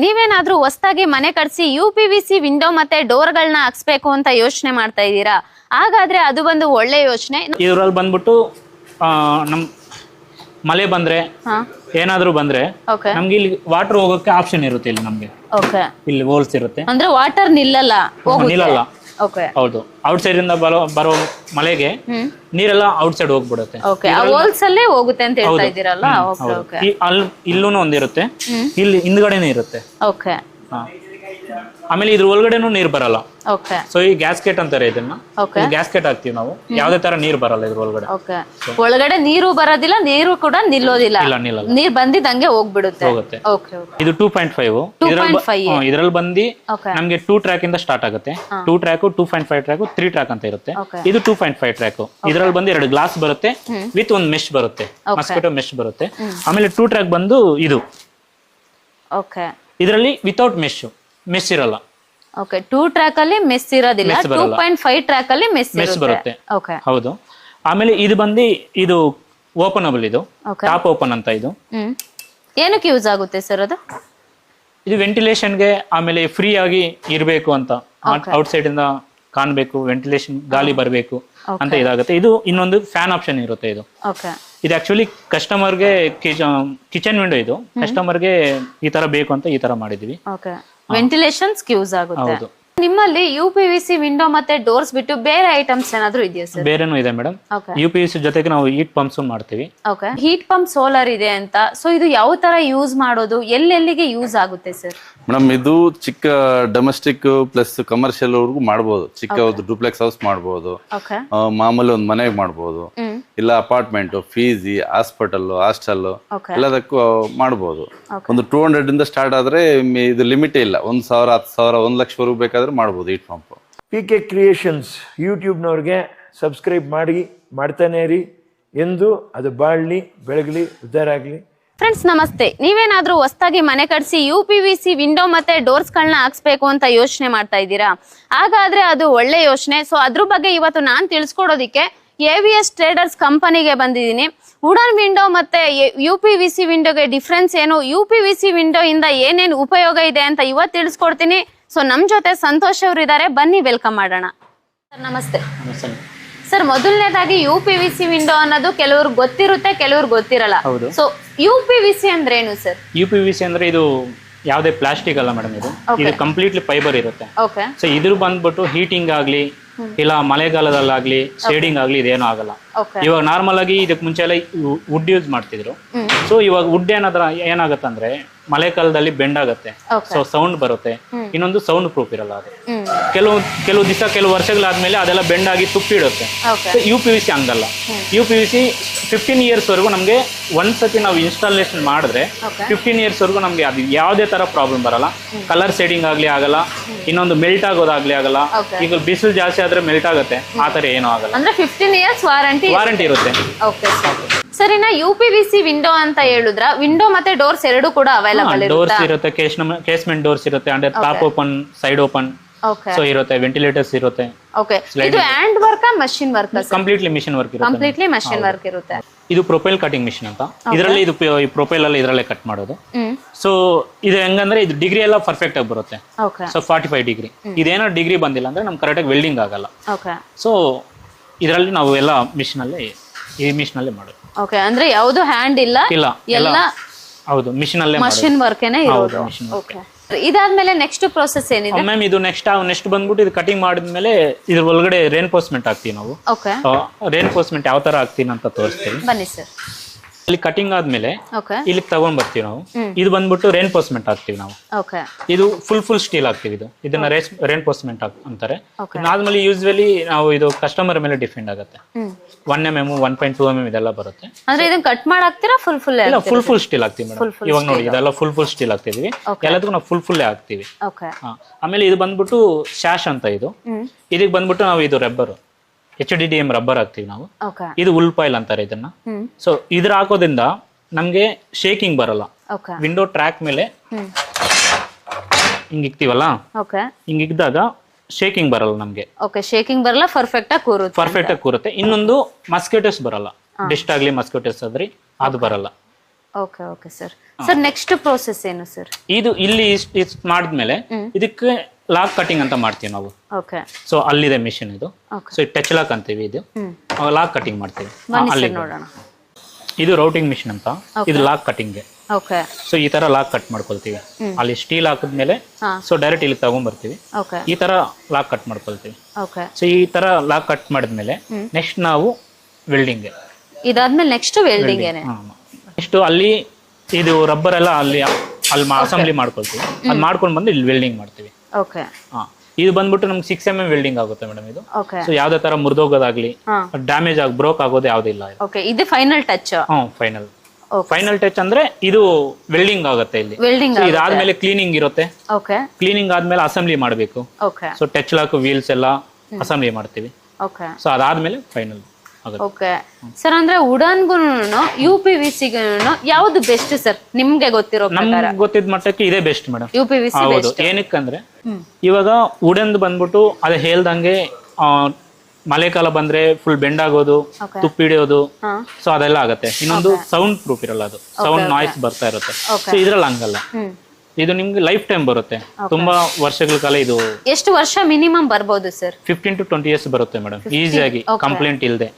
ನೀವೇನಾದ್ರೂ ಹೊಸದಾಗಿ ಮನೆ ಕಟ್ಸಿ UPVC ವಿಂಡೋ ಮತ್ತೆ ಡೋರ್ ಗಳನ್ನ ಹಾಕ್ಸ್ಬೇಕು ಅಂತ ಯೋಚನೆ ಮಾಡ್ತಾ ಇದ್ದೀರಾ? ಹಾಗಾದ್ರೆ ಅದು ಒಂದು ಒಳ್ಳೆ ಯೋಚನೆ. ಇದ್ರಲ್ಲಿ ಬಂದ್ಬಿಟ್ಟು ನಮ್ ಮಳೆ ಬಂದ್ರೆ ಏನಾದ್ರೂ ಬಂದ್ರೆ ನಮ್ಗೆ ಇಲ್ಲಿ ವಾಟರ್ ಹೋಗೋಕೆ ಆಪ್ಷನ್ ಇರುತ್ತೆ. ಇಲ್ಲಿ ನಮ್ಗೆ ಇಲ್ಲಿ ಹೋಲ್ಸ್ ಇರುತ್ತೆ, ಅಂದ್ರೆ ವಾಟರ್ ನಿಲ್ಲಲ್ಲ. ಹೌದು, ಔಟ್ ಸೈಡ್ ಇಂದ ಬರೋ ಮಳೆಗೆ ನೀರೆಲ್ಲ ಔಟ್ ಸೈಡ್ ಹೋಗ್ಬಿಡುತ್ತೆ. ಹೋಲ್ಸ್ ಅಲ್ಲೇ ಹೋಗುತ್ತೆ ಅಂತ ಹೇಳ್ತಾ ಇದ್ದೀರಲ್ಲ. ಇಲ್ಲೂ ಒಂದಿರುತ್ತೆ, ಇಲ್ಲಿ ಹಿಂದ್ಗಡೆನೆ ಇರುತ್ತೆ. ಆಮೇಲೆ ಇದ್ರ ಒಳಗಡೆನೂ ನೀರ್ ಬರಲ್ಲ. ಸೊ ಈ ಗ್ಯಾಸ್ಕೆಟ್ ಅಂತಾರೆ ಇದನ್ನ. ಗ್ಯಾಸ್ಕೆಟ್ ಹಾಕ್ತಿವಿ ನಾವು, ಯಾವ್ದೇ ತರ ನೀರ್ ಬರಲ್ಲ ಇದ್ರ ಒಳಗಡೆ. ಒಳಗಡೆ ನೀರು ಬರೋದಿಲ್ಲ, ನೀರು ಕೂಡ ನಿಲ್ಲೋದಿಲ್ಲ. ನೀರ್ ಬಂದಿದ್ದಂಗೆ ಹೋಗ್ಬಿಡುತ್ತೆ. ಇದು 2.5. ಇದ್ರಲ್ಲಿ ಬಂದು ನಮ್ಗೆ 2 ಟ್ರ್ಯಾಕ್ ಇಂದ ಸ್ಟಾರ್ಟ್ ಆಗುತ್ತೆ. 2 ಟ್ರ್ಯಾಕ್, 2.5 ಟ್ರ್ಯಾಕ್, 3 ಟ್ರ್ಯಾಕ್ ಅಂತ ಇರುತ್ತೆ. ಇದು 2.5 ಟ್ರ್ಯಾಕ್. ಇದ್ರಲ್ಲಿ ಬಂದು 2 ಗ್ಲಾಸ್ ಬರುತ್ತೆ ವಿತ್ ಒಂದು ಮೆಶ್ ಬರುತ್ತೆ, ಮಸ್ಕಿಟೋ ಮೆಶ್ ಬರುತ್ತೆ. ಆಮೇಲೆ 2 ಟ್ರ್ಯಾಕ್ ಬಂದು ಇದು ಇದರಲ್ಲಿ ವಿತೌಟ್ ಮೆಶ್ ಇರಲ್ಲ. 2 ಟ್ರ್ಯಾಕ್ ಅಲ್ಲಿ ಮೆಸ್ ಇರೋದಿಲ್ಲ, 2.5 ಟ್ರ್ಯಾಕ್ ಅಲ್ಲಿ ಮೆಸ್ ಬರುತ್ತೆ. ಹೌದು. ಆಮೇಲೆ ಇದು ಬಂದು ಇದು ಓಪನಬಲ್, ಇದು ಟಾಪ್ ಓಪನ್ ಅಂತ. ಇದು ಏನಕ್ಕೆ ಯೂಸ್ ಆಗುತ್ತೆ ಸರ್? ಅದು ಇದು ವೆಂಟಿಲೇಷನ್ಗೆ, ಆಮೇಲೆ ಫ್ರೀ ಆಗಿ ಇರಬೇಕು ಅಂತ, ಔಟ್ ಸೈಡ್ ಇಂದ ಕಾಣ್ಬೇಕು, ವೆಂಟಿಲೇಷನ್ ಗಾಳಿ ಬರಬೇಕು ಅಂತ ಇದಾಗುತ್ತೆ. ಇದು ಇನ್ನೊಂದು ಫ್ಯಾನ್ ಆಪ್ಷನ್ ಇರುತ್ತೆ. ಇದು ಆಕ್ಚುಲಿ ಕಸ್ಟಮರ್ಗೆ ಕಿಚನ್ ವಿಂಡೋ, ಇದು ಕಸ್ಟಮರ್ಗೆ ಈ ತರ ಬೇಕು ಅಂತ ಈ ತರ ಮಾಡಿದ್ವಿ. ವೆಂಟಿಲೇಷನ್ಸ್ ಯೂಸ್ ಆಗುತ್ತೆ. ನಿಮ್ಮಲ್ಲಿ UPVC ವಿಂಡೋ ಮತ್ತೆ ಡೋರ್ಸ್ ಬಿಟ್ಟು ಬೇರೆ ಐಟಮ್ಸ್ ಏನಾದ್ರು ಇದೆಯಾ ಸರ್? ಬೇರೆನೂ ಇದೆ ಮೇಡಮ್. UPVC ಜೊತೆಗೆ ನಾವು ಹೀಟ್ ಪಂಪ್ಸ್ ಮಾಡ್ತೀವಿ. ಹೀಟ್ ಪಂಪ್ ಸೋಲಾರ್ ಇದೆ ಅಂತ. ಸೊ ಇದು ಯಾವ ತರ ಯೂಸ್ ಮಾಡೋದು, ಎಲ್ಲೆಲ್ಲಿಗೆ ಯೂಸ್ ಆಗುತ್ತೆ ಸರ್? ಮೇಡಮ್ ಇದು ಚಿಕ್ಕ ಡೊಮೆಸ್ಟಿಕ್ ಪ್ಲಸ್ ಕಮರ್ಷಿಯಲ್ ವರ್ಗೂ ಮಾಡಬಹುದು. ಚಿಕ್ಕ ಡೂಪ್ಲೆಕ್ಸ್ ಹೌಸ್ ಮಾಡಬಹುದು, ಮಾಮೂಲಿ ಒಂದು ಮನೆಗೆ ಮಾಡಬಹುದು, ಇಲ್ಲ ಅಪಾರ್ಟ್ಮೆಂಟ್, ಫೀಸಿ, ಹಾಸ್ಪಿಟಲ್, ಹಾಸ್ಟೆಲ್ ಎಲ್ಲದಕ್ಕೂ ಮಾಡಬಹುದು. ಒಂದು 200 ಇಂದ ಸ್ಟಾರ್ಟ್ ಆದ್ರೆ ಇದು ಲಿಮಿಟ್ ಇಲ್ಲ. 1,000, 10,000, 1 ಲಕ್ಷವರೆಗೂ ಬೇಕಾದ್ರೆ ಮಾಡಬಹುದು ಹೀಟ್ ಪಂಪ್. PK ಕ್ರಿಯೇಷನ್ಸ್ ಯೂಟ್ಯೂಬ್ನವ್ರಿಗೆ ಸಬ್ಸ್ಕ್ರೈಬ್ ಮಾಡ್ತಾನೆ ಇರಿ. ಎಂದು ಅದು ಬಾಳ್ಲಿ, ಬೆಳಗಲಿ, ಉದ್ಧಾರ ಆಗಲಿ. ಫ್ರೆಂಡ್ಸ್ ನಮಸ್ತೆ. ನೀವೇನಾದ್ರೂ ಹೊಸದಾಗಿ ಮನೆ ಕಟ್ಸಿ UPVC ವಿಂಡೋ ಮತ್ತೆ ಡೋರ್ಸ್ ಗಳನ್ನ ಹಾಕ್ಸ್ಬೇಕು ಅಂತ ಯೋಚನೆ ಮಾಡ್ತಾ ಇದ್ದೀರಾ? ಹಾಗಾದ್ರೆ ಅದು ಒಳ್ಳೆ ಯೋಚನೆ. ಸೊ ಅದ್ರ ಬಗ್ಗೆ ಇವತ್ತು ನಾನು ತಿಳಿಸ್ಕೊಡೋದಿಕ್ಕೆ AVS ಟ್ರೇಡರ್ಸ್ ಕಂಪನಿಗೆ ಬಂದಿದ್ದೀನಿ. ವುಡನ್ ವಿಂಡೋ ಮತ್ತೆ UPVC ವಿಂಡೋಗೆ ಡಿಫ್ರೆನ್ಸ್ ಏನು, UPVC ವಿಂಡೋ ಇಂದ ಏನೇನು ಉಪಯೋಗ ಇದೆ ಅಂತ ಇವತ್ತು ತಿಳಿಸ್ಕೊಡ್ತೀನಿ. ಸೊ ನಮ್ ಜೊತೆ ಸಂತೋಷ್ ಅವರು ಇದ್ದಾರೆ, ಬನ್ನಿ ವೆಲ್ಕಮ್ ಮಾಡೋಣ. ನಮಸ್ತೆ ಸರ್. ಮೊದಲನೇದಾಗಿ UPVC ವಿಂಡೋ ಅನ್ನೋದು ಕೆಲವ್ರಿಗೆ ಗೊತ್ತಿರುತ್ತೆ, ಕೆಲವ್ರಿಗೆ ಗೊತ್ತಿರಲ್ಲ. ಸೊ UPVC ಅಂದ್ರೆ ಏನು ಸರ್? UPVC ಅಂದ್ರೆ ಇದು ಯಾವುದೇ ಪ್ಲಾಸ್ಟಿಕ್ ಅಲ್ಲ ಮೇಡಮ್. ಇದು ಕಂಪ್ಲೀಟ್ಲಿ ಫೈಬರ್ ಇರುತ್ತೆ. ಸೊ ಇದ್ರ ಬಂದ್ಬಿಟ್ಟು ಹೀಟಿಂಗ್ ಆಗ್ಲಿ, ಇಲ್ಲ ಮಳೆಗಾಲದಲ್ಲಾಗ್ಲಿ, ಶೇಡಿಂಗ್ ಆಗ್ಲಿ, ಇದೇನು ಆಗಲ್ಲ. ಇವಾಗ ನಾರ್ಮಲ್ ಆಗಿ ಇದಕ್ಕೆ ಮುಂಚೆ ಎಲ್ಲ ವುಡ್ ಯೂಸ್ ಮಾಡ್ತಿದ್ರು. ಸೊ ಇವಾಗ ವುಡ್ ಏನಾಗತ್ತಂದ್ರೆ ಮಳೆಕಾಲದಲ್ಲಿ ಬೆಂಡ್ ಆಗುತ್ತೆ, ಸೊ ಸೌಂಡ್ ಬರುತ್ತೆ. ಇನ್ನೊಂದು ಸೌಂಡ್ ಪ್ರೂಫ್ ಇರಲ್ಲ. ಅದು ಕೆಲವು ದಿವಸ, ಕೆಲವು ವರ್ಷಗಳಾದ್ಮೇಲೆ ಅದೆಲ್ಲ ಬೆಂಡ್ ಆಗಿ ತುಪ್ಪಿಡುತ್ತೆ. UPVC ಹಂಗಲ್ಲ. UPVC 15 ಇಯರ್ಸ್ ವರೆಗೂ ನಮ್ಗೆ ಒಂದ್ಸತಿ ನಾವು ಇನ್ಸ್ಟಾಲೇಷನ್ ಮಾಡಿದ್ರೆ 15 ಇಯರ್ಸ್ ವರೆಗೂ ನಮ್ಗೆ ಅದು ಯಾವುದೇ ತರ ಪ್ರಾಬ್ಲಮ್ ಬರಲ್ಲ. ಕಲರ್ ಶೇಡಿಂಗ್ ಆಗ್ಲಿ ಆಗಲ್ಲ, ಇನ್ನೊಂದು ಮೆಲ್ಟ್ ಆಗೋದಾಗ್ಲಿ ಆಗಲ್ಲ. ಈಗ ಬಿಸಿಲು ಜಾಸ್ತಿ ಆದ್ರೆ ಮೆಲ್ಟ್ ಆಗುತ್ತೆ, ಆ ತರ ಏನೂ ಆಗಲ್ಲ. ಅಂದ್ರೆ 15 ಇಯರ್ಸ್ ವಾರಂಟಿ ಇರುತ್ತೆ. ಸರ್ ಇನ್ನ UPVC ವಿಂಡೋ ಅಂತ ಹೇಳಿದ್ರ, ವಿಂಡೋ ಮತ್ತೆ ಡೋರ್ಸ್ ಎರಡು ಕೂಡ ಅವೈಲಬಲ್ ಡೋರ್ಸ್ ಇರುತ್ತೆ, ಕೇಸ್ಮೆಂಟ್ ಡೋರ್ಸ್ ಇರುತ್ತೆ, ಅಂದ್ರೆ top open, side open so ಇರುತ್ತೆ, ವೆಂಟಿಲೇಟರ್ಸ್ ಇರುತ್ತೆ. ಇದು hand work, machine work? Completely mission work ಇರುತ್ತೆ. ಕಂಪ್ಲೀಟ್ಲಿ ಮಷಿನ್ ವರ್ಕ್ ಇರುತ್ತೆ. ಇದು ಪ್ರೊಫೈಲ್ ಕಟಿಂಗ್ ಮಿಷನ್ ಅಂತ. ಇದರಲ್ಲಿ ಇದು ಪ್ರೊಫೈಲ್ ಅಲ್ಲಿ ಇದರಲ್ಲೇ ಕಟ್ ಮಾಡೋದು. ಸೊ ಇದು ಹೆಂಗಂದ್ರೆ ಇದು ಡಿಗ್ರಿ ಎಲ್ಲ ಪರ್ಫೆಕ್ಟ್ ಆಗಿ ಬರುತ್ತೆ. So 45 degree. ಇದೇನೋ ಡಿಗ್ರಿ ಬಂದಿಲ್ಲ ಅಂದ್ರೆ ನಮ್ ಕರೆಕ್ಟ್ ಆಗಿ ವೆಲ್ಡಿಂಗ್ ಆಗಲ್ಲ. ಸೊ ಇದರಲ್ಲಿ ನಾವು ಎಲ್ಲ ಮಿಷನ್ ಅಲ್ಲೇ ಮಾಡೋದು. ಅಂದ್ರೆ ಯಾವುದು ಹ್ಯಾಂಡ್ ಇಲ್ಲ, ಎಲ್ಲ ಹೌದು ಮಿಷನ್ ಅಲ್ಲೇ ಮಷಿನ್ ವರ್ಕೇನೆ ಇರೋದು. ಇದಾದ್ಮೇಲೆ ನೆಕ್ಸ್ಟ್ ಪ್ರೋಸೆಸ್ ಏನಿದೆ ಮ್ಯಾಮ್? ಇದು ನೆಕ್ಸ್ಟ್ ಬಂದ್ಬಿಟ್ಟು ಇದು ಕಟಿಂಗ್ ಮಾಡಿದ್ಮೇಲೆ ಇದ್ರ ಒಳಗಡೆ ರೇನ್ಫೋರ್ಸ್ಮೆಂಟ್ ಹಾಕ್ತಿವಿ ನಾವು. ರೇನ್ಫೋರ್ಸ್ಮೆಂಟ್ ಯಾವ ತರ ಹಾಕ್ತೀನಿ ಅಂತ ತೋರಿಸ್ತೀವಿ, ಬನ್ನಿ ಸರ್. ಇಲ್ಲಿ ಕಟಿಂಗ್ ಆದ್ಮೇಲೆ ಇಲ್ಲಿ ತಗೊಂಡ್ ಬರ್ತೀವಿ ನಾವು. ಇದು ಬಂದ್ಬಿಟ್ಟು ರೇನ್ಫೋರ್ಸ್ಮೆಂಟ್ ಹಾಕ್ತಿವಿ ನಾವು. ಇದು ಫುಲ್ ಸ್ಟೀಲ್ ಹಾಕ್ತಿವಿ. ಇದನ್ನ ರೇನ್ಫೋರ್ಸ್ಮೆಂಟ್ ಅಂತಾರೆ. ಆದ್ಮೇಲೆ ಯೂಸ್ವಲಿ ನಾವು ಇದು ಕಸ್ಟಮರ್ ಮೇಲೆ ಡಿಪೆಂಡ್ ಆಗುತ್ತೆ. 1mm, 1.2 mm ಇದೆಲ್ಲ ಬರುತ್ತೆ. ಅಂದ್ರೆ ಇದನ್ನ ಕಟ್ ಮಾಡಿ ಹಾಕ್ತೀರಾ? ಫುಲ್ ಸ್ಟೀಲ್ ಹಾಕ್ತಿವಿ ಮೇಡಮ್. ಇವಾಗ ನೋಡಿ ಇದೆಲ್ಲ ಫುಲ್ ಸ್ಟೀಲ್ ಹಾಕ್ತಿದೀವಿ. ಎಲ್ಲದಕ್ಕೂ ನಾವು ಫುಲ್ ಹಾಕ್ತಿವಿ. ಆಮೇಲೆ ಇದು ಬಂದ್ಬಿಟ್ಟು ಶಾಶ್ ಅಂತ. ಇದಕ್ಕೆ ಬಂದ್ಬಿಟ್ಟು ನಾವು ಇದು ರಬ್ಬರ್, HDDM ರಬ್ಬರ್ ಹಾಕ್ತಿವಿ ನಾವು. ಇದು ಉಲ್ ಪಾಯಿಲ್ ಅಂತಾರೆ ಇದನ್ನ. ಸೊ ಇದ್ರ ಹಾಕೋದ್ರಿಂದ ನಮ್ಗೆ ಶೇಕಿಂಗ್ ಬರಲ್ಲ. ವಿಂಡೋ ಟ್ರ್ಯಾಕ್ ಮೇಲೆ ಹಿಂಗ್ ಇಕ್ತಿವಲ್ಲ, ಹಿಂಗ್ ಇಕ್ದಾಗ ಶೇಕಿಂಗ್ ಬರಲ್ಲ ನಮ್ಗೆ. ಶೇಕಿಂಗ್ ಬರಲ್ಲ, ಪರ್ಫೆಕ್ಟ್ ಆಗಿ ಕೂರುತ್ತೆ. ಇನ್ನೊಂದು ಮಸ್ಕಿಟೋಸ್ ಬರಲ್ಲ. ಡಿಸ್ಟ್ ಆಗ್ಲಿ ಮಸ್ಕಿಟೋಸ್ ಆದ್ರಿ ಅದು ಬರಲ್ಲ. Okay okay sir. Sir next process ಏನು ಸರ್? ಇದು ಇಲ್ಲಿ ಇಷ್ಟು ಮಾಡಿದ್ಮೇಲೆ ಇದಕ್ಕೆ ಲಾಕ್ ಕಟಿಂಗ್ ಅಂತ ಮಾಡ್ತೀವಿ ನಾವು. ಓಕೆ. ಸೊ ಅಲ್ಲಿದೆ ಮಿಷಿನ್ ಇದು. ಸೊ ಟಚ್ ಲಾಕ್ ಅಂತೀವಿ, ಇದು ಲಾಕ್ ಕಟಿಂಗ್ ಮಾಡ್ತೀವಿ. ಅಲ್ಲಿ ನೋಡೋಣ. ಇದು ರೌಟಿಂಗ್ ಮಿಷಿನ್ ಅಂತ, ಇದು ಲಾಕ್ ಕಟಿಂಗ್. ಓಕೆ. ಸೊ ಈ ತರ ಲಾಕ್ ಕಟ್ ಮಾಡ್ಕೊಳ್ತೀವಿ. ಅಲ್ಲಿ ಸ್ಟೀಲ್ ಹಾಕಿದ್ಮೇಲೆ ಸೊ ಡೈರೆಕ್ಟ್ ಇಲ್ಲಿ ತಗೊಂಡ್ಬರ್ತೀವಿ. ಓಕೆ. ಈ ತರ ಲಾಕ್ ಕಟ್ ಮಾಡ್ಕೊಳ್ತೀವಿ. ಓಕೆ. ಸೊ ಈ ತರ ಲಾಕ್ ಕಟ್ ಮಾಡಿದ್ಮೇಲೆ ನೆಕ್ಸ್ಟ್ ನಾವು ವೆಲ್ಡಿಂಗ್. ಇದಾದ್ಮೇಲೆ ನೆಕ್ಸ್ಟ್ ವೆಲ್ಡಿಂಗ್ ಏನೇ? ನೆಕ್ಸ್ಟ್ ಅಲ್ಲಿ ಇದು ರಬ್ಬರ್ ಎಲ್ಲ ಅಲ್ಲಿ ಅಸೆಂಬ್ಲಿ ಮಾಡ್ಕೊಳ್ತೀವಿ. ಅದು ಮಾಡ್ಕೊಂಡು ಬಂದು ಇಲ್ಲಿ ವೆಲ್ಡಿಂಗ್ ಮಾಡ್ತೀವಿ. ಓಕೆ. ಇದು ಬಂದ್ಬಿಟ್ಟು ನಮ್ಗೆ 6 mm ವೆಲ್ಡಿಂಗ್ ಆಗುತ್ತೆ ಮೇಡಮ್ ಇದು. ಓಕೆ. ಸೊ ಯಾವ್ದೇ ತರ ಮುರಿದೋಗೋದಾಗ್ಲಿ ಡ್ಯಾಮೇಜ್ ಆಗಿ ಬ್ರೋಕ್ ಆಗೋದು ಯಾವುದಿಲ್ಲ. ಓಕೆ. ಇದು final touch. Final final touch ಅಂದ್ರೆ ಇದು ವೆಲ್ಡಿಂಗ್ ಆಗುತ್ತೆ ಇಲ್ಲಿ. ವೆಲ್ಡಿಂಗ್ ಇದಾದ್ಮೇಲೆ ಕ್ಲೀನಿಂಗ್ ಇರುತ್ತೆ. ಓಕೆ. ಕ್ಲೀನಿಂಗ್ ಆದ್ಮೇಲೆ ಅಸೆಂಬ್ಲಿ ಮಾಡಬೇಕು. Okay. So touch lock wheels ಎಲ್ಲ ಅಸೆಂಬ್ಲಿ ಮಾಡ್ತೀವಿ. ಓಕೆ. ಸೊ ಅದಾದ್ಮೇಲೆ ಫೈನಲ್ ಆಗುತ್ತೆ. Okay sir. ಅಂದ್ರೆ ವುಡನ್ಗೂ UPVC ಯಾವ್ದು ಬೆಸ್ಟ್ ಸರ್ ನಿಮ್ಗೆ ಗೊತ್ತಿರೋ ಪ್ರಕಾರ? ನಮ್ಗೆ ಗೊತ್ತಿದ್ದ ಮಟ್ಟಕ್ಕೆ ಇದೇ ಬೆಸ್ಟ್ ಮೇಡಮ್. UPVC ಹೌದು. ಬೆಸ್ಟ್. ಏನಕ್ಕಂದ್ರೆ ಇವಾಗ ವುಡನ್ ಬಂದ್ಬಿಟ್ಟು ಅದೇ ಹೇಳ್ದಂಗೆ ಮಳೆಕಾಲ ಬಂದ್ರೆ ಫುಲ್ ಬೆಂಡ್ ಆಗೋದು, ತುಪ್ಪಿಡಿಯೋದು, ಸೊ ಅದೆಲ್ಲ ಆಗತ್ತೆ. ಇನ್ನೊಂದು ಸೌಂಡ್ ಪ್ರೂಫ್ ಇರಲ್ಲ, ಅದು ಸೌಂಡ್ ನಾಯ್ಸ್ ಬರ್ತಾ ಇರುತ್ತೆ. ಸೊ ಇದ್ರಲ್ಲಿ ಹಂಗಲ್ಲ, ಇದು ನಿಮ್ಗೆ ಲೈಫ್ ಟೈಮ್ ಬರುತ್ತೆ. ತುಂಬಾ ವರ್ಷಗಳ ಕಾಲ ಇದು. ಎಷ್ಟು ವರ್ಷ ಮಿನಿಮಮ್ ಬರ್ಬೋದು ಸರ್? 15 to 20 years ಬರುತ್ತೆ ಮೇಡಮ್, ಈಸಿಯಾಗಿ, ಕಂಪ್ಲೇಂಟ್ ಇಲ್ಲದೆ.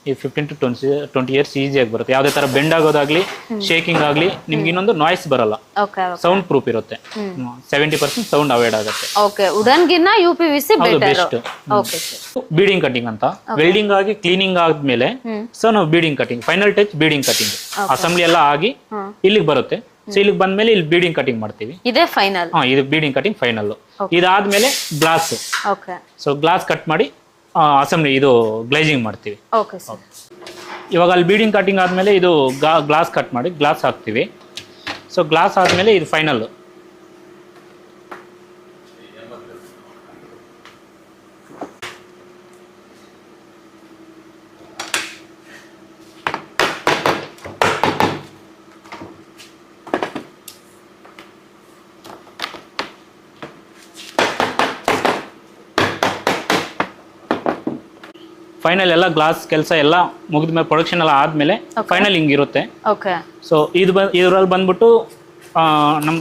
ಈ 15 to 20 years ಈಸಿಯಾಗಿ ಬರುತ್ತೆ. ಯಾವ್ದೇ ತರ ಬೆಂಡ್ ಆಗೋದಾಗ್ಲಿ, ಶೇಕಿಂಗ್ ಆಗ್ಲಿ, ನಿಮ್ಗೆ ಇನ್ನೊಂದು ನಾಯ್ಸ್ ಬರಲ್ಲ. ಸೌಂಡ್ ಪ್ರೂಫ್ ಇರುತ್ತೆ. 70% ಸೌಂಡ್ ಅವಾಯ್ಡ್ ಆಗುತ್ತೆ. ಓಕೆ. ವುಡನ್ ಗಿನ್ನ UPVC best. Okay sir. Beading cutting ಅಂತ, ವೆಲ್ಡಿಂಗ್ ಆಗಿ ಕ್ಲೀನಿಂಗ್ ಆದ್ಮೇಲೆ ಸೊ ನಾವು beading cutting, final touch beading cutting, assembly ಎಲ್ಲ ಆಗಿ ಇಲ್ಲಿಗೆ ಬರುತ್ತೆ. ಸೊ ಇಲ್ಲಿಗೆ ಬಂದ್ಮೇಲೆ ಇಲ್ಲಿ ಬೀಡಿಂಗ್ ಕಟಿಂಗ್ ಮಾಡ್ತೀವಿ. ಇದೇ ಫೈನಲ್. ಇದು ಬೀಡಿಂಗ್ ಕಟಿಂಗ್ ಫೈನಲ್. ಇದಾದ್ಮೇಲೆ glass. Okay. So glass cut ಮಾಡಿ ಅಸೆಂಬ್ಲಿ ಇದು ಗ್ಲೇಜಿಂಗ್ ಮಾಡ್ತೀವಿ. Okay sir. ಇವಾಗ ಅಲ್ಲಿ ಬೀಡಿಂಗ್ ಕಟಿಂಗ್ ಆದ್ಮೇಲೆ ಇದು ಗ್ಲಾಸ್ ಕಟ್ ಮಾಡಿ ಗ್ಲಾಸ್ ಹಾಕ್ತಿವಿ. ಸೊ ಗ್ಲಾಸ್ ಆದ್ಮೇಲೆ ಇದು ಫೈನಲ್. ಫೈನಲ್ ಎಲ್ಲ ಗ್ಲಾಸ್ ಕೆಲಸ ಎಲ್ಲ ಮುಗಿದ್ಮೇಲೆ, ಪ್ರೊಡಕ್ಷನ್ ಎಲ್ಲ ಆದ್ಮೇಲೆ ಫೈನಲ್ ಹಿಂಗಿರುತ್ತೆ. ಓಕೆ. ಸೊ ಇದ್ರಲ್ಲಿ ಬಂದ್ಬಿಟ್ಟು ನಮ್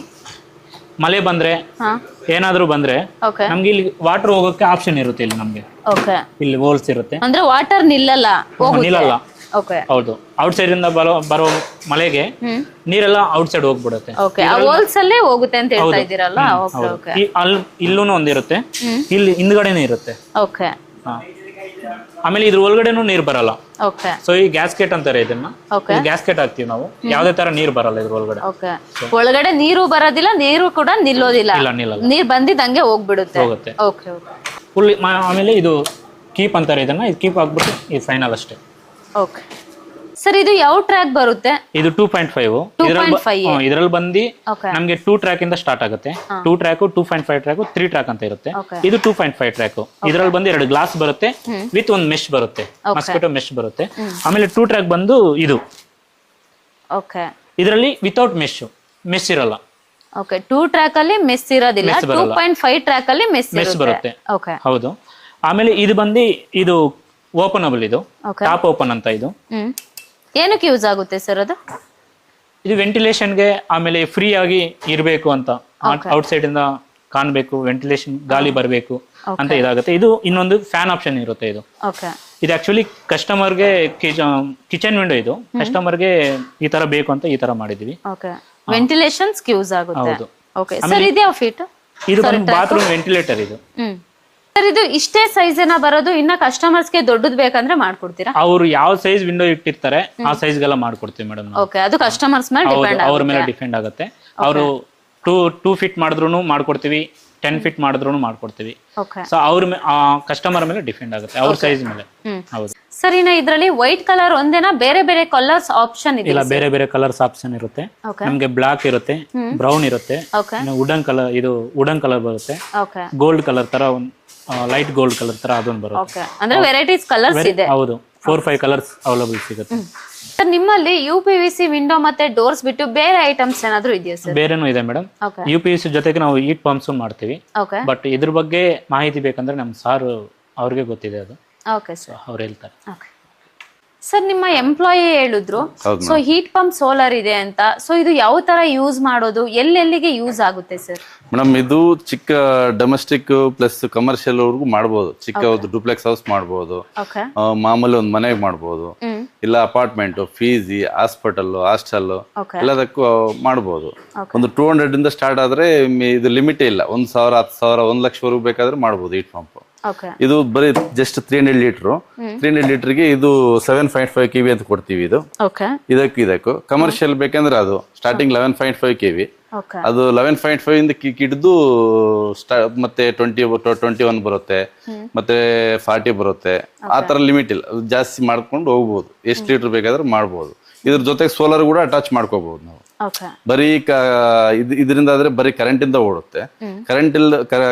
ಮಳೆ ಬಂದ್ರೆ ಏನಾದ್ರೂ ಬಂದ್ರೆ ನಮ್ಗೆ ಇಲ್ಲಿ ವಾಟರ್ ಹೋಗೋಕೆ ಆಪ್ಷನ್ ಇರುತ್ತೆ. ಇಲ್ಲಿ ನಮ್ಗೆ ಇಲ್ಲಿ ಹೋಲ್ಸ್ ಇರುತ್ತೆ, ಅಂದ್ರೆ ವಾಟರ್ ನಿಲ್ಲಲ್ಲ. ನಿಲ್ಲಲ್ಲ. ಹೌದು. ಔಟ್ ಸೈಡ್ ಇಂದ ಬರೋ ಮಳೆಗೆ ನೀರೆಲ್ಲ ಔಟ್ ಸೈಡ್ ಹೋಗ್ಬಿಡುತ್ತೆ. ಹೋಲ್ಸ್ ಅಲ್ಲೇ ಹೋಗುತ್ತೆ ಅಂತ ಹೇಳ್ತಾ ಇದ್ದೀರಲ್ಲ. ಇಲ್ಲೂ ಒಂದಿರುತ್ತೆ, ಇಲ್ಲಿ ಹಿಂದ್ಗಡೆನೆ ಇರುತ್ತೆ. ಓಕೆ. ಆಮೇಲೆ ಇದ್ರ ಒಳಗಡೆನೂ ನೀರ್ ಬರಲ್ಲ. ಓಕೆ. ಸೊ ಈ ಗ್ಯಾಸ್ಕೆಟ್ ಅಂತಾರೆ ಇದನ್ನ. ಗ್ಯಾಸ್ಕೆಟ್ ಹಾಕ್ತಿವಿ ನಾವು. ಯಾವ್ದೇ ತರ ನೀರ್ ಬರಲ್ಲ ಇದ್ರ ಒಳಗಡೆ. ಒಳಗಡೆ ನೀರು ಬರೋದಿಲ್ಲ, ನೀರು ಕೂಡ ನಿಲ್ಲೋದಿಲ್ಲ. ನೀರ್ ಬಂದಿದ್ದಂಗೆ ಹೋಗ್ಬಿಡುತ್ತೆ. ಹೋಗುತ್ತೆ. ಫುಲ್. ಆಮೇಲೆ ಇದು ಕೀಪ್ ಅಂತಾರೆ ಇದನ್ನ. ಇದು ಕೀಪ್ ಹಾಕ್ಬಿಟ್ಟು ಇದು ಫೈನಲ್ ಅಷ್ಟೇ. Okay sir. ಇದು ಯಾವ ಟ್ರ್ಯಾಕ್ ಬರುತ್ತೆ? ಇದು 2.5. ಇದ್ರಲ್ಲಿ ಬಂದು ನಮ್ಗೆ 2 ಟ್ರ್ಯಾಕ್ ಇಂದ ಸ್ಟಾರ್ಟ್ ಆಗುತ್ತೆ. 2 ಟ್ರ್ಯಾಕ್, 2.5 ಟ್ರ್ಯಾಕ್, 3 ಟ್ರ್ಯಾಕ್ ಅಂತ ಇರುತ್ತೆ. ಇದು 2.5 ಟ್ರ್ಯಾಕ್. ಇದ್ರಲ್ಲಿ ಬಂದು 2 ಗ್ಲಾಸ್ ಬರುತ್ತೆ ವಿತ್ ಒಂದು ಮೆಶ್ ಬರುತ್ತೆ, ಮಸ್ಕಿಟೋ ಮೆಶ್ ಬರುತ್ತೆ. ಆಮೇಲೆ 2 ಟ್ರ್ಯಾಕ್ ಬಂದು ಇದು. ಓಕೆ. ಇದರಲ್ಲಿ ವಿತೌಟ್ ಮೆಶ್ ಇರಲ್ಲ. ಓಕೆ. 2 ಟ್ರ್ಯಾಕ್ ಅಲ್ಲಿ ಮೆಸ್ ಇರೋದಿಲ್ಲ, 2.5 ಟ್ರ್ಯಾಕ್ ಅಲ್ಲಿ ಮೆಸ್ ಬರುತ್ತೆ. ಓಕೆ. ಹೌದು. ಆಮೇಲೆ ಇದು ಬಂದು ಇದು ಓಪನಬಲ್. ಇದು ಟಾಪ್ ಓಪನ್ ಅಂತ. ಇದು ಏನಕ್ಕೆ ಯೂಸ್ ಆಗುತ್ತೆ ಸರ್ ಅದು? ಇದು ವೆಂಟಿಲೇಷನ್ಗೆ, ಆಮೇಲೆ ಫ್ರೀ ಆಗಿ ಇರಬೇಕು ಅಂತ, ಔಟ್ ಸೈಡ್ ಇಂದ ಕಾಣಬೇಕು, ವೆಂಟಿಲೇಷನ್ ಗಾಳಿ ಬರಬೇಕು ಅಂತ ಇದಾಗುತ್ತೆ. ಇದು ಇನ್ನೊಂದು ಫ್ಯಾನ್ ಆಪ್ಷನ್ ಇರುತ್ತೆ. ಇದು ಆಕ್ಚುಲಿ ಕಸ್ಟಮರ್ಗೆ ಕಿಚನ್ ವಿಂಡೋ. ಇದು ಕಸ್ಟಮರ್ಗೆ ಈ ತರ ಬೇಕು ಅಂತ ಈ ತರ ಮಾಡಿದೀವಿ. ವೆಂಟಿಲೇಷನ್ಸ್ ಯೂಸ್ ಆಗುತ್ತೆ. ಹೌದು. Okay sir. ಇದು ಯಾವ ಫೀಟ್? ಇದು ಬಾತ್ರೂಮ್ ವೆಂಟಿಲೇಟರ್. ಇದು ಸರ್ ಇದು ಇಷ್ಟೇ ಸೈಜ್ ಏನ ಬರೋದು? ಇನ್ನ ಕಸ್ಟಮರ್ಸ್ಗೆ ದೊಡ್ಡದು ಬೇಕಂದ್ರೆ ಮಾಡ್ಕೊಡ್ತೀರಾ? ಅವ್ರು ಯಾವ ಸೈಜ್ ವಿಂಡೋ ಇಟ್ಟಿರ್ತಾರೆ ಆ ಸೈಜ್ಗೆಲ್ಲ ಮಾಡ್ಕೊಡ್ತೀವಿ ಮೇಡಮ್. ಓಕೆ. ಅದು ಕಸ್ಟಮರ್ಸ್ ಮೇಲೆ ಡಿಪೆಂಡ್ ಆಗುತ್ತೆ. ಅವ್ರ ಮೇಲೆ ಡಿಪೆಂಡ್ ಆಗುತ್ತೆ. ಅವರು 2 ಫೀಟ್ ಮಾಡಿದ್ರು ಮಾಡ್ಕೊಡ್ತೀವಿ, 10 ಫೀಟ್ ಮಾಡಿದ್ರು ಮಾಡ್ಕೊಡ್ತೀವಿ. ಸೊ ಅವ್ರ ಕಸ್ಟಮರ್ ಮೇಲೆ ಡಿಪೆಂಡ್ ಆಗುತ್ತೆ, ಅವ್ರ ಸೈಜ್ ಮೇಲೆ. ಹೌದು ಸರ್. ಇನ್ನ ಇದ್ರಲ್ಲಿ ವೈಟ್ ಕಲರ್ ಒಂದೇನಾ, ಬೇರೆ ಬೇರೆ ಕಲರ್ಸ್ ಆಪ್ಷನ್ ಇದೆ? ಇಲ್ಲ, ಬೇರೆ ಬೇರೆ ಕಲರ್ಸ್ ಆಪ್ಷನ್ ಇರುತ್ತೆ. ನಮ್ಗೆ ಬ್ಲಾಕ್ ಇರುತ್ತೆ, ಬ್ರೌನ್ ಇರುತ್ತೆ, ವುಡನ್ ಕಲರ್, ಇದು ವುಡನ್ ಕಲರ್ ಬರುತ್ತೆ, ಗೋಲ್ಡ್ ಕಲರ್ ತರ, ಲೈಟ್ ಗೋಲ್ಡ್ ಕಲರ್ ತರ ಅದೊಂದು ಬರುತ್ತೆ. ಅಂದ್ರೆ ವೆರೈಟೀಸ್ ಕಲರ್ಸ್ ಇದೆ. ಹೌದು. 4-5 ಕಲರ್ಸ್ ಅವೈಲೇಬಲ್ ಸಿಗುತ್ತೆ. ಸರ್ ನಿಮ್ಮಲ್ಲಿ UPVC ವಿಂಡೋ ಮತ್ತೆ ಡೋರ್ಸ್ ಬಿಟ್ಟು ಬೇರೆ ಐಟಮ್ಸ್ ಏನಾದ್ರು ಇದೆಯಾ ಸರ್? ಬೇರೆನೂ ಇದೆ ಮೇಡಮ್. UPVC ಜೊತೆಗೆ ನಾವು ಹೀಟ್ ಪಂಪ್ಸ್ ಮಾಡ್ತೀವಿ. ಬಟ್ ಇದ್ರ ಬಗ್ಗೆ ಮಾಹಿತಿ ಬೇಕಂದ್ರೆ ನಮ್ ಸಾರ್ ಅವ್ರಿಗೆ ಗೊತ್ತಿದೆ ಅದು. Okay sir. ಅವ್ರು ಹೇಳ್ತಾರೆ. ಸರ್ ನಿಮ್ಮ ಎಂಪ್ಲಾಯಿ ಹೇಳಿದ್ರು ಸೊ ಹೀಟ್ ಪಂಪ್ ಸೋಲಾರ್ ಇದೆ ಅಂತ, ಸೊ ಇದು ಯಾವ ತರ ಯೂಸ್ ಮಾಡೋದು, ಎಲ್ಲೆಲ್ಲಿಗೆ ಯೂಸ್ ಆಗುತ್ತೆ ಸರ್? ಮೇಡಮ್ ಇದು ಚಿಕ್ಕ ಡೊಮೆಸ್ಟಿಕ್ ಪ್ಲಸ್ ಕಮರ್ಷಿಯಲ್ ಅವ್ರಿಗೂ ಮಾಡ್ಬೋದು. ಚಿಕ್ಕ ಡುಪ್ಲೆಕ್ಸ್ ಹೌಸ್ ಮಾಡ್ಬೋದು, ಮಾಮೂಲಿ ಒಂದು ಮನೆಗೆ ಮಾಡ್ಬೋದು, ಇಲ್ಲ ಅಪಾರ್ಟ್ಮೆಂಟ್, ಫೀಸಿ, ಹಾಸ್ಪಿಟಲ್, ಹಾಸ್ಟೆಲ್ ಎಲ್ಲದಕ್ಕೂ ಮಾಡ್ಬೋದು. ಒಂದು 200 ಇಂದ ಸ್ಟಾರ್ಟ್ ಆದ್ರೆ ಇದು ಲಿಮಿಟೇ ಇಲ್ಲ. 1,000, 10,000, 1 ಲಕ್ಷವರೆಗೂ ಬೇಕಾದ್ರೆ ಮಾಡ್ಬೋದು ಹೀಟ್ ಪಂಪ್. ಇದು ಬರೀ ಜಸ್ಟ್ 300 ಲೀಟರ್. 300 ಲೀಟರ್ಗೆ ಇದು 7.5 kV ಅಂತ ಕೊಡ್ತೀವಿ. ಇದು ಇದಕ್ಕೂ ಕಮರ್ಷಿಯಲ್ ಬೇಕಂದ್ರೆ ಅದು ಸ್ಟಾರ್ಟಿಂಗ್ 11.5 kV, ಅದು 11.5 ಇಂದ ಹಿಡಿದು ಮತ್ತೆ 21 ಬರುತ್ತೆ, ಮತ್ತೆ 40 ಬರುತ್ತೆ. ಆ ತರ ಲಿಮಿಟ್ ಇಲ್ಲ, ಅದು ಜಾಸ್ತಿ ಮಾಡ್ಕೊಂಡು ಹೋಗ್ಬೋದು. ಎಷ್ಟು ಲೀಟರ್ ಬೇಕಾದ್ರೆ ಮಾಡ್ಬೋದು. ಇದ್ರ ಜೊತೆಗೆ ಸೋಲಾರ್ ಕೂಡ ಅಟ್ಯಾಚ್ ಮಾಡ್ಕೋಬಹುದು ನಾವು. ಬರೀ ಇದರಿಂದ ಆದ್ರೆ ಬರೀ ಕರೆಂಟ್ ಇಂದ ಓಡುತ್ತೆ.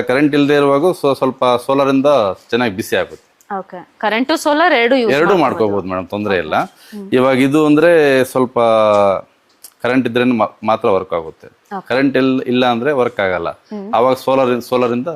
ಕರೆಂಟ್ ಇಲ್ಲದೆ ಇರುವಾಗ ಸ್ವಲ್ಪ ಸೋಲಾರ್ ಇಂದ ಚೆನ್ನಾಗಿ ಬಿಸಿ ಆಗುತ್ತೆ. ಕರೆಂಟ್ ಸೋಲಾರ್ ಎರಡು ಮಾಡ್ಕೋಬಹುದು ಮೇಡಮ್, ತೊಂದರೆ ಇಲ್ಲ. ಇವಾಗ ಇದು ಅಂದ್ರೆ ಸ್ವಲ್ಪ ಕರೆಂಟ್ ಇದ್ರೆ ಮಾತ್ರ ವರ್ಕ್ ಆಗುತ್ತೆ. ಕರೆಂಟ್ ಇಲ್ಲ ಅಂದ್ರೆ ವರ್ಕ್ ಆಗಲ್ಲ. ಅವಾಗ ಸೋಲಾರ್ ಇಂದ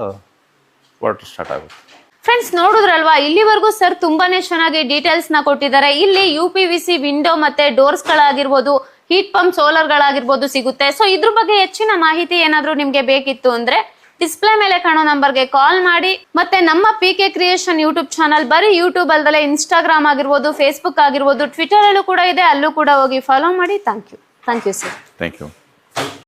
ವಾಟರ್ ಸ್ಟಾರ್ಟ್ ಆಗುತ್ತೆ. ಫ್ರೆಂಡ್ಸ್ ನೋಡಿದ್ರಲ್ವಾ, ಇಲ್ಲಿವರೆಗೂ ಸರ್ ತುಂಬಾನೇ ಚೆನ್ನಾಗಿ ಡೀಟೇಲ್ಸ್ ನ ಕೊಟ್ಟಿದ್ದಾರೆ. ಇಲ್ಲಿ UPVC ವಿಂಡೋ ಮತ್ತೆ ಡೋರ್ಸ್ ಗಳಾಗಿರ್ಬೋದು, ಹೀಟ್ ಪಂಪ್ ಸೋಲಾರ್ ಗಳಾಗಿರ್ಬೋದು ಸಿಗುತ್ತೆ. ಸೊ ಇದ್ರ ಬಗ್ಗೆ ಹೆಚ್ಚಿನ ಮಾಹಿತಿ ಏನಾದ್ರೂ ನಿಮ್ಗೆ ಬೇಕಿತ್ತು ಅಂದ್ರೆ ಡಿಸ್ಪ್ಲೇ ಮೇಲೆ ಕಾಣೋ ನಂಬರ್ಗೆ ಕಾಲ್ ಮಾಡಿ. ಮತ್ತೆ ನಮ್ಮ PK ಕ್ರಿಯೇಷನ್ ಯೂಟ್ಯೂಬ್ ಚಾನಲ್ ಬರೀ ಯೂಟ್ಯೂಬ್ ಅಲ್ದಲೆ ಇನ್ಸ್ಟಾಗ್ರಾಮ್ ಆಗಿರ್ಬೋದು, ಫೇಸ್ಬುಕ್ ಆಗಿರ್ಬೋದು, ಟ್ವಿಟರ್ ಅಲ್ಲೂ ಕೂಡ ಇದೆ, ಅಲ್ಲೂ ಕೂಡ ಹೋಗಿ ಫಾಲೋ ಮಾಡಿ. Thank you sir. Thank you.